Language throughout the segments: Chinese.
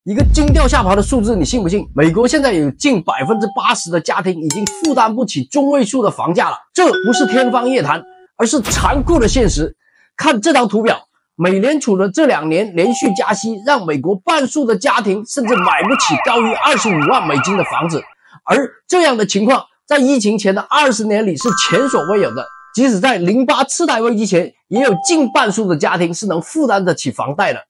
一个惊掉下巴的数字，你信不信？美国现在有近80%的家庭已经负担不起中位数的房价了。这不是天方夜谭，而是残酷的现实。看这张图表，美联储的这2年连续加息，让美国半数的家庭甚至买不起高于25万美金的房子。而这样的情况，在疫情前的20年里是前所未有的。即使在08次贷危机前，也有近半数的家庭是能负担得起房贷的。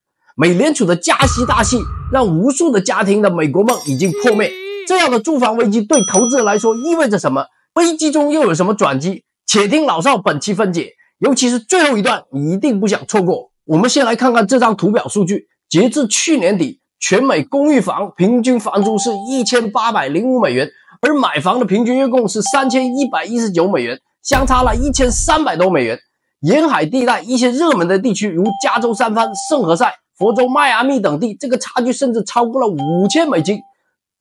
美联储的加息大戏，让无数的家庭的美国梦已经破灭。这样的住房危机对投资人来说意味着什么？危机中又有什么转机？且听老邵本期分解，尤其是最后一段，你一定不想错过。我们先来看看这张图表数据，截至去年底，全美公寓房平均房租是1805美元，而买房的平均月供是3119美元，相差了1300多美元。沿海地带一些热门的地区，如加州三藩、圣何塞、佛州迈阿密等地，这个差距甚至超过了5000美金。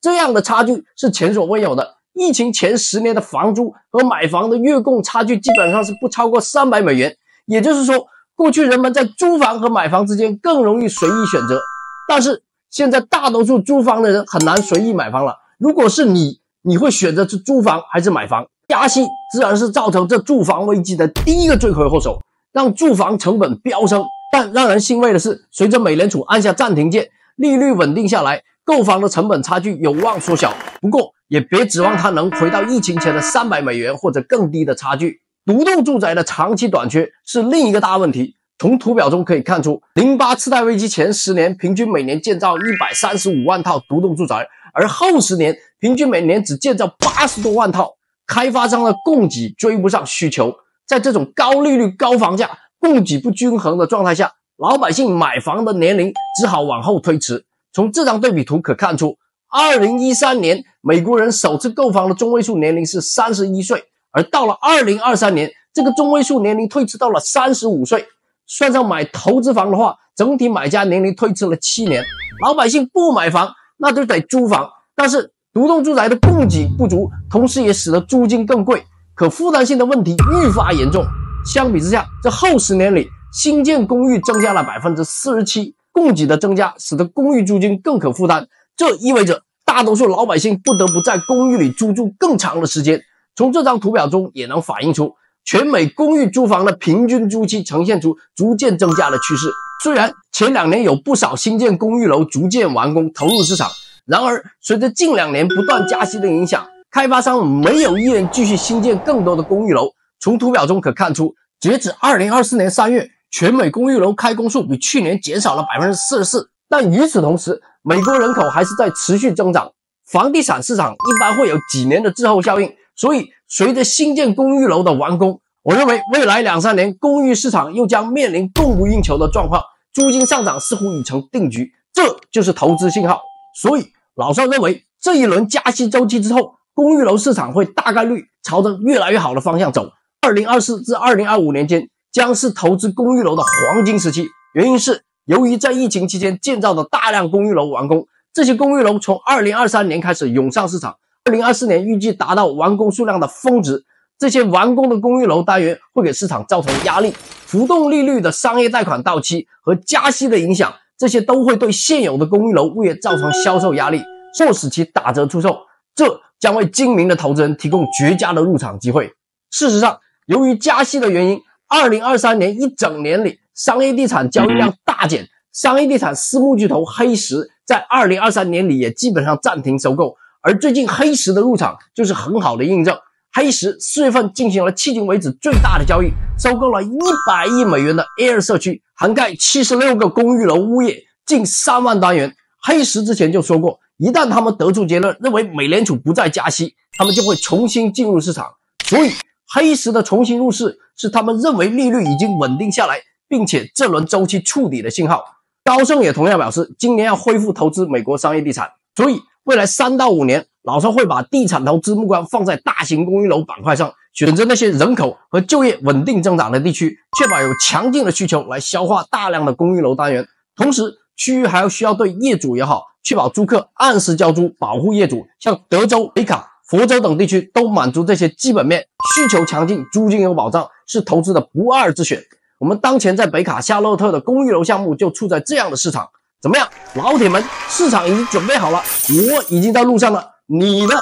这样的差距是前所未有的。疫情前10年的房租和买房的月供差距基本上是不超过300美元。也就是说，过去人们在租房和买房之间更容易随意选择，但是现在大多数租房的人很难随意买房了。如果是你会选择是租房还是买房？加息自然是造成这住房危机的第一个罪魁祸首，让住房成本飙升。但让人欣慰的是，随着美联储按下暂停键，利率稳定下来，购房的成本差距有望缩小。不过也别指望它能回到疫情前的300美元或者更低的差距。独栋住宅的长期短缺是另一个大问题。从图表中可以看出，08次贷危机前10年平均每年建造135万套独栋住宅，而后10年平均每年只建造80多万套。开发商的供给追不上需求，在这种高利率、高房价、供给不均衡的状态下，老百姓买房的年龄只好往后推迟。从这张对比图可看出，2013年美国人首次购房的中位数年龄是31岁，而到了2023年，这个中位数年龄推迟到了35岁。算上买投资房的话，整体买家年龄推迟了7年。老百姓不买房，那就得租房，但是独栋住宅的供给不足，同时也使得租金更贵，可负担性的问题愈发严重。相比之下，这后10年里，新建公寓增加了 47%， 供给的增加使得公寓租金更可负担。这意味着大多数老百姓不得不在公寓里租住更长的时间。从这张图表中也能反映出，全美公寓租房的平均租期呈现出逐渐增加的趋势。虽然前2年有不少新建公寓楼逐渐完工投入市场，然而随着近2年不断加息的影响，开发商没有意愿继续新建更多的公寓楼。从图表中可看出，截止2024年3月，全美公寓楼开工数比去年减少了 44%。 但与此同时，美国人口还是在持续增长，房地产市场一般会有几年的滞后效应，所以随着新建公寓楼的完工，我认为未来2-3年公寓市场又将面临供不应求的状况，租金上涨似乎已成定局，这就是投资信号。所以老邵认为，这一轮加息周期之后，公寓楼市场会大概率朝着越来越好的方向走。2024至2025年间将是投资公寓楼的黄金时期，原因是由于在疫情期间建造的大量公寓楼完工，这些公寓楼从2023年开始涌上市场，2024年预计达到完工数量的峰值。这些完工的公寓楼单元会给市场造成压力，浮动利率的商业贷款到期和加息的影响，这些都会对现有的公寓楼物业造成销售压力，迫使其打折出售，这将为精明的投资人提供绝佳的入场机会。事实上，由于加息的原因，2023年一整年里商业地产交易量大减，商业地产私募巨头黑石在2023年里也基本上暂停收购，而最近黑石的入场就是很好的印证。黑石4月份进行了迄今为止最大的交易，收购了100亿美元的 Air 社区，涵盖76个公寓楼物业，近3万单元。黑石之前就说过，一旦他们得出结论，认为美联储不再加息，他们就会重新进入市场。所以黑石的重新入市是他们认为利率已经稳定下来，并且这轮周期触底的信号。高盛也同样表示，今年要恢复投资美国商业地产。所以未来3到5年，老邵会把地产投资目光放在大型公寓楼板块上，选择那些人口和就业稳定增长的地区，确保有强劲的需求来消化大量的公寓楼单元。同时区域还需要对业主也好，确保租客按时交租，保护业主。像德州、北卡、佛州等地区都满足这些基本面，需求强劲，租金有保障，是投资的不二之选。我们当前在北卡夏洛特的公寓楼项目就处在这样的市场。怎么样，老铁们，市场已经准备好了，我已经在路上了，你呢？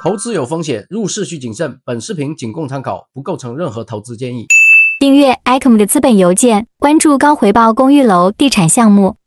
投资有风险，入市需谨慎。本视频仅供参考，不构成任何投资建议。订阅 ICOM 的资本邮件，关注高回报公寓楼地产项目。